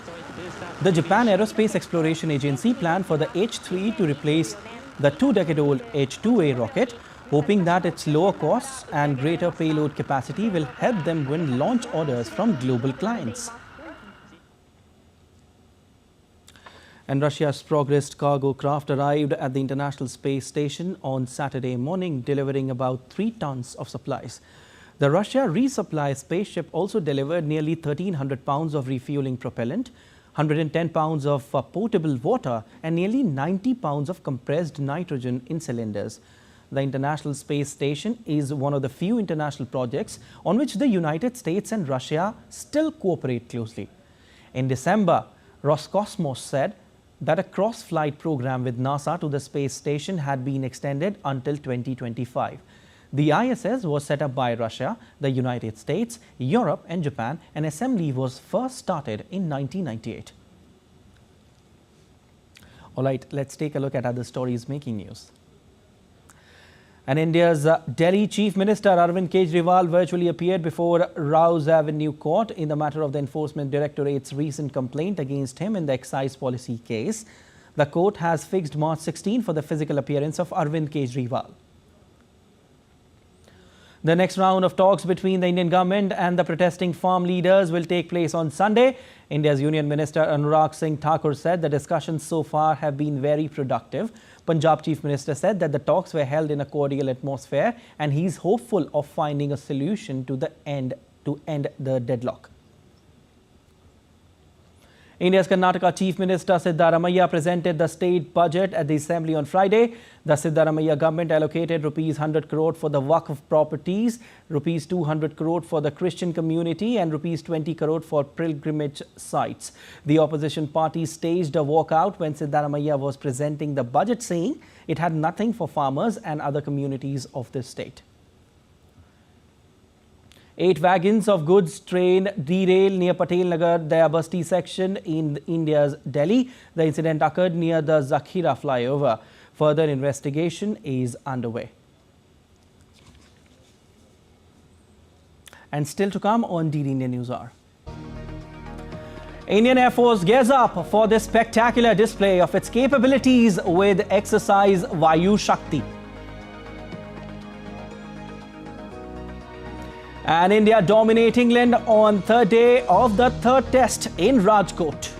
The Japan Aerospace Exploration Agency planned for the H3 to replace the 2-decade-old H2A rocket, hoping that its lower costs and greater payload capacity will help them win launch orders from global clients. And Russia's Progress cargo craft arrived at the International Space Station on Saturday morning, delivering about 3 tons of supplies. The Russia resupply spaceship also delivered nearly 1,300 pounds of refueling propellant, 110 pounds of potable water and nearly 90 pounds of compressed nitrogen in cylinders. The International Space Station is one of the few international projects on which the United States and Russia still cooperate closely. In December, Roscosmos said that a cross-flight program with NASA to the space station had been extended until 2025. The ISS was set up by Russia, the United States, Europe and Japan, and assembly was first started in 1998. All right, let's take a look at other stories making news. And India's Delhi Chief Minister Arvind Kejriwal virtually appeared before Rouse Avenue Court in the matter of the Enforcement Directorate's recent complaint against him in the excise policy case. The court has fixed March 16 for the physical appearance of Arvind Kejriwal. The next round of talks between the Indian government and the protesting farm leaders will take place on Sunday. India's Union Minister Anurag Singh Thakur said the discussions so far have been very productive. Punjab Chief Minister said that the talks were held in a cordial atmosphere and he is hopeful of finding a solution to end the deadlock. India's Karnataka Chief Minister Siddaramaiah presented the state budget at the Assembly on Friday. The Siddaramaiah government allocated Rs 100 crore for the Waqf properties, Rs 200 crore for the Christian community and Rs 20 crore for pilgrimage sites. The opposition party staged a walkout when Siddaramaiah was presenting the budget, saying it had nothing for farmers and other communities of the state. 8 wagons of goods train derailed near Patel Nagar Dayabasti section in India's Delhi. The incident occurred near the Zakhira flyover. Further investigation is underway. And still to come on DD India News Hour. Indian Air Force gears up for this spectacular display of its capabilities with exercise Vayu Shakti. And India dominate England on third day of the third test in Rajkot.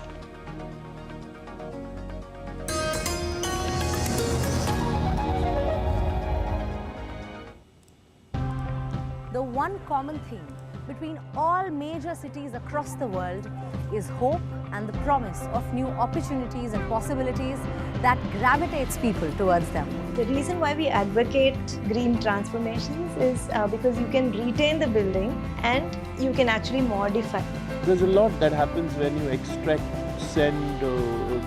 The one common theme between all major cities across the world is hope and the promise of new opportunities and possibilities that gravitates people towards them. The reason why we advocate green transformations is because you can retain the building and you can actually modify. There's a lot that happens when you extract sand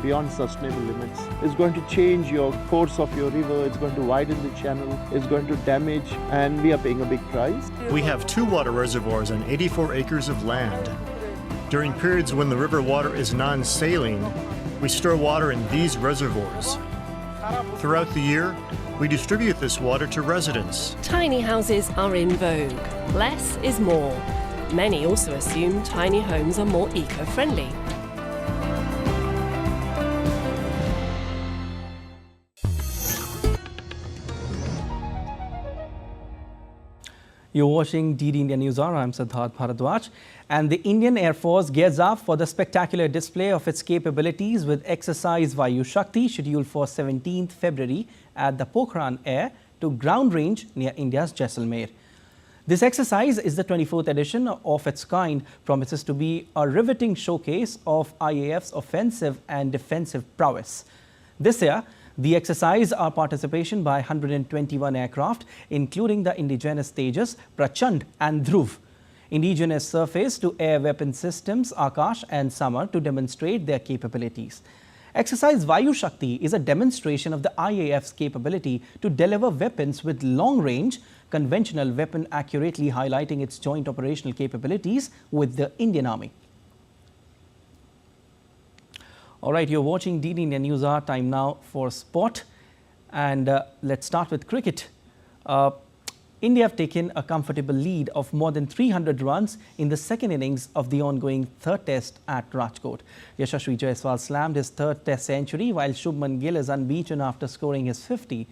beyond sustainable limits. It's going to change your course of your river, it's going to widen the channel, it's going to damage, and we are paying a big price. We have 2 water reservoirs on 84 acres of land. During periods when the river water is non-saline, we store water in these reservoirs. Throughout the year, we distribute this water to residents. Tiny houses are in vogue. Less is more. Many also assume tiny homes are more eco-friendly. You're watching DD India News Hour. I'm Siddharth Bharadwaj. And the Indian Air Force gears up for the spectacular display of its capabilities with exercise Vayu Shakti, scheduled for 17th February at the Pokhran Air to Ground Range near India's Jaisalmer. This exercise is the 24th edition of its kind, promises to be a riveting showcase of IAF's offensive and defensive prowess. This year, the exercise are participation by 121 aircraft, including the indigenous Tejas, Prachand and Dhruv. Indigenous surface-to-air weapon systems, Akash and Samar, to demonstrate their capabilities. Exercise Vayu Shakti is a demonstration of the IAF's capability to deliver weapons with long range, conventional weapon, accurately highlighting its joint operational capabilities with the Indian Army. All right, you're watching DD India News Hour. Time now for sport. And let's start with cricket. India have taken a comfortable lead of more than 300 runs in the second innings of the ongoing third test at Rajkot. Yashasvi Jaiswal slammed his third test century while Shubman Gill is unbeaten after scoring his 50.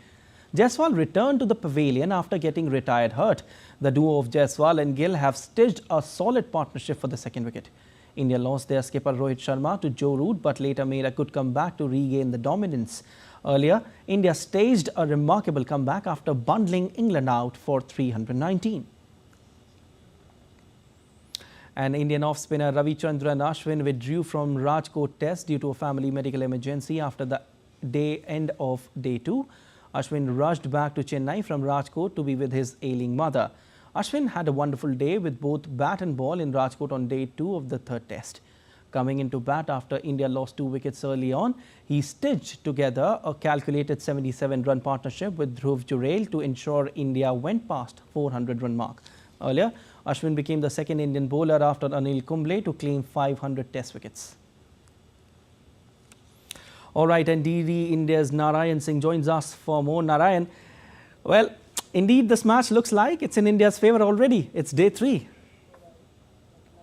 Jaiswal returned to the pavilion after getting retired hurt. The duo of Jaiswal and Gill have stitched a solid partnership for the second wicket. India lost their skipper Rohit Sharma to Joe Root but later made a good comeback to regain the dominance. Earlier, India staged a remarkable comeback after bundling England out for 319. And Indian off-spinner Ravichandran Ashwin withdrew from Rajkot Test due to a family medical emergency after the end of day 2. Ashwin rushed back to Chennai from Rajkot to be with his ailing mother. Ashwin had a wonderful day with both bat and ball in Rajkot on day 2 of the third test. Coming into bat after India lost 2 wickets early on, he stitched together a calculated 77-run partnership with Dhruv Jurel to ensure India went past 400-run mark. Earlier, Ashwin became the second Indian bowler after Anil Kumble to claim 500 test wickets. All right, and DD India's Narayan Singh joins us for more. Narayan, well, indeed, this match looks like it's in India's favour already. It's day 3.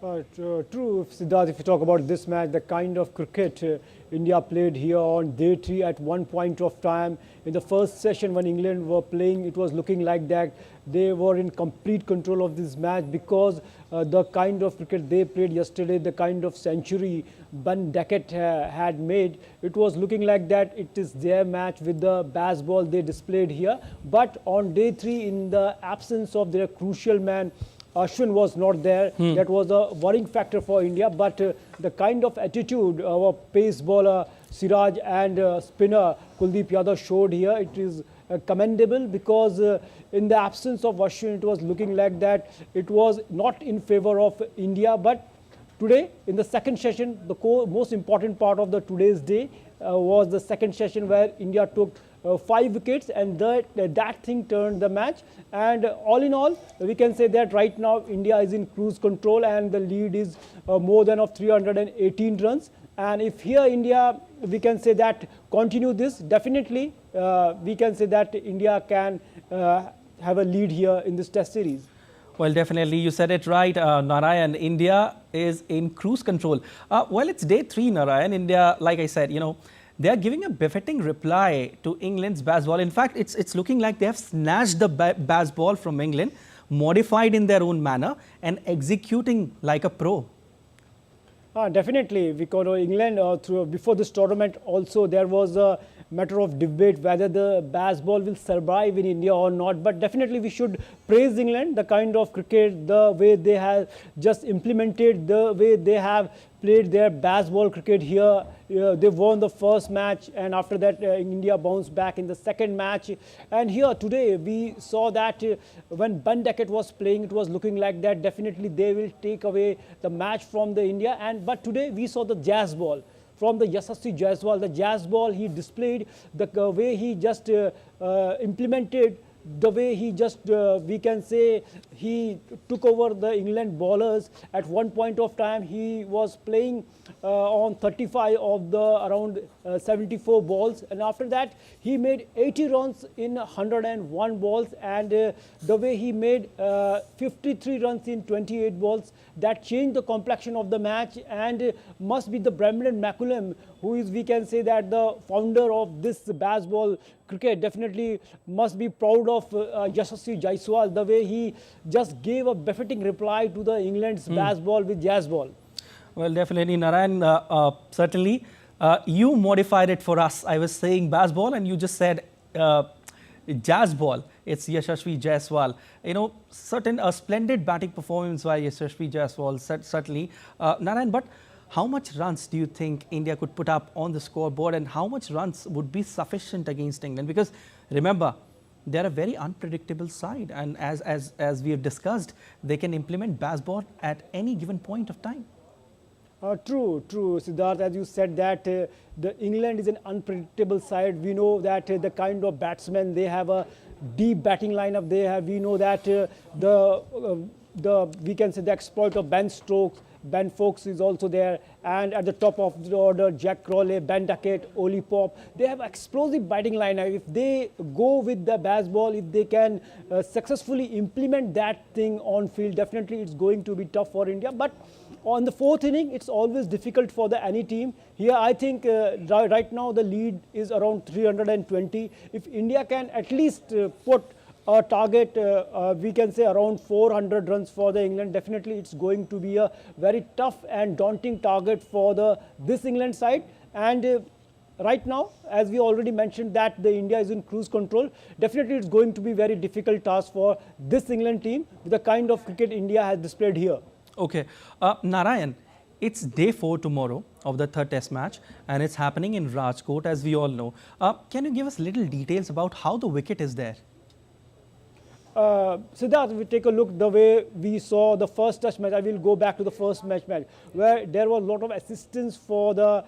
True, Siddharth, if you talk about this match, the kind of cricket India played here on day 3 at one point of time. In the first session when England were playing, it was looking like that they were in complete control of this match because the kind of cricket they played yesterday, the kind of century Ben Duckett had made, it was looking like that it is their match with the baseball they displayed here. But on day 3, in the absence of their crucial man, Ashwin was not there. That was a worrying factor for India. But the kind of attitude our pace bowler Siraj and spinner Kuldeep Yadav showed here, it is commendable because in the absence of Ashwin, it was looking like that it was not in favor of India. But today, in the second session, the most important part of the today's day was the second session where India took 5 wickets, and that thing turned the match. And all in all, we can say that right now India is in cruise control and the lead is more than of 318 runs. And if here India, we can say that continue this, definitely we can say that India can have a lead here in this test series. Well, definitely, you said it right, Narayan. India is in cruise control. Well, it's day 3, Narayan. India, like I said, you know, they are giving a befitting reply to England's baseball. In fact, it's looking like they have snatched the baseball from England, modified in their own manner, and executing like a pro. Definitely, because England, before this tournament also, there was a matter of debate whether the baseball will survive in India or not. But definitely we should praise England, the kind of cricket, the way they have just implemented, the way they have played their baseball cricket here. They won the first match, and after that India bounced back in the second match. And here today we saw that when Ben Duckett was playing, it was looking like that definitely they will take away the match from the India. But today we saw the jazz ball from the Yashasvi Jaiswal. The jazz ball he displayed, the way he just implemented, the way he just, we can say, he took over the England bowlers. At one point of time, he was playing on 35 of the around 74 balls. And after that, he made 80 runs in 101 balls. And the way he made 53 runs in 28 balls, that changed the complexion of the match. And must be the Brendan McCullum, who is, we can say that the founder of this baseball cricket, definitely must be proud of Yashasvi Jaiswal, the way he just gave a befitting reply to the England's baseball with jazz ball. Well, definitely, Narayan, certainly you modified it for us. I was saying baseball and you just said jazz ball. It's Yashasvi Jaiswal. You know, a splendid batting performance by Yashasvi Jaiswal, certainly. Narayan, but how much runs do you think India could put up on the scoreboard, and how much runs would be sufficient against England? Because remember, they're a very unpredictable side, and as we have discussed, they can implement baseball at any given point of time. True, Siddharth. As you said that the England is an unpredictable side. We know that the kind of batsmen they have deep batting lineup they have. We know that we can say the exploit of Ben Stokes, Ben Fox is also there, and at the top of the order, Jack Crawley, Ben Duckett, Oli Pop. They have explosive batting lineup. If they go with the baseball, if they can successfully implement that thing on field, definitely it's going to be tough for India. But on the fourth inning, it's always difficult for any team. Here, I think right now the lead is around 320. If India can at least put a target, we can say around 400 runs for the England, definitely it's going to be a very tough and daunting target for this England side. And right now, as we already mentioned that the India is in cruise control, definitely it's going to be very difficult task for this England team with the kind of cricket India has displayed here. Okay. Narayan, it's day 4 tomorrow of the third test match and it's happening in Rajkot, as we all know. Can you give us little details about how the wicket is there? Siddharth, we take a look the way we saw the first test match. I will go back to the first match where there was a lot of assistance for the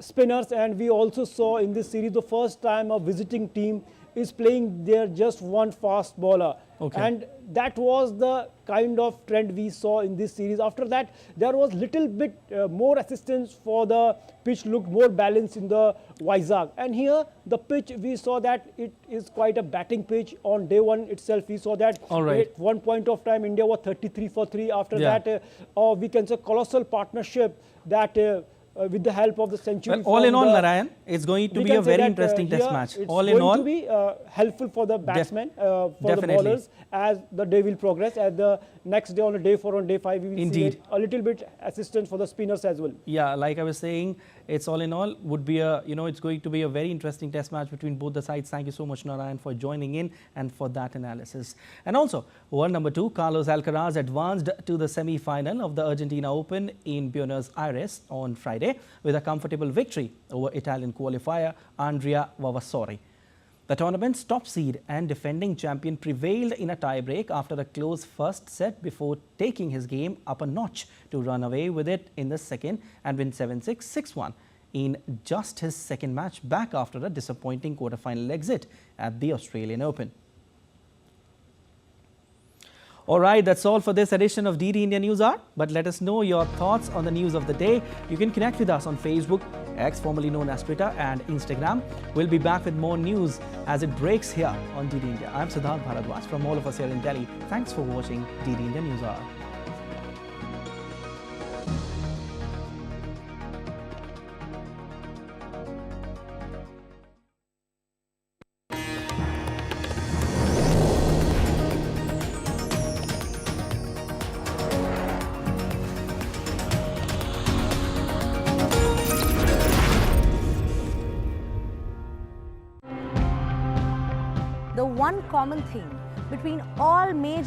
spinners, and we also saw in this series the first time a visiting team is playing there just one fast bowler. Okay. And that was the kind of trend we saw in this series. After that, there was little bit more assistance for the pitch, looked more balanced in the Vizag. And here, the pitch, we saw that it is quite a batting pitch. On day 1 itself, we saw that at one point of time, India was 33 for 3. After that, we can say colossal partnership that with the help of the century. Well, all in all, Narayan, it's going to be a very interesting test match. All in all, it's going to be helpful for the batsmen, for the bowlers, as the day will progress. As the next day, on day 4, on day 5, we will see a little bit assistance for the spinners as well. Yeah, like I was saying, it's all in all would be a, it's going to be a very interesting test match between both the sides. Thank you so much, Narayan, for joining in and for that analysis. And also, world number 2, Carlos Alcaraz advanced to the semi-final of the Argentina Open in Buenos Aires on Friday with a comfortable victory over Italian qualifier Andrea Vavasori. The tournament's top seed and defending champion prevailed in a tie-break after a close first set before taking his game up a notch to run away with it in the second and win 7-6, 6-1 in just his second match back after a disappointing quarter-final exit at the Australian Open. All right, that's all for this edition of DD India News Hour. But let us know your thoughts on the news of the day. You can connect with us on Facebook, X, formerly known as Twitter, and Instagram. We'll be back with more news as it breaks here on DD India. I'm Prasar Bharati from all of us here in Delhi. Thanks for watching DD India News Hour. The one common thing between all major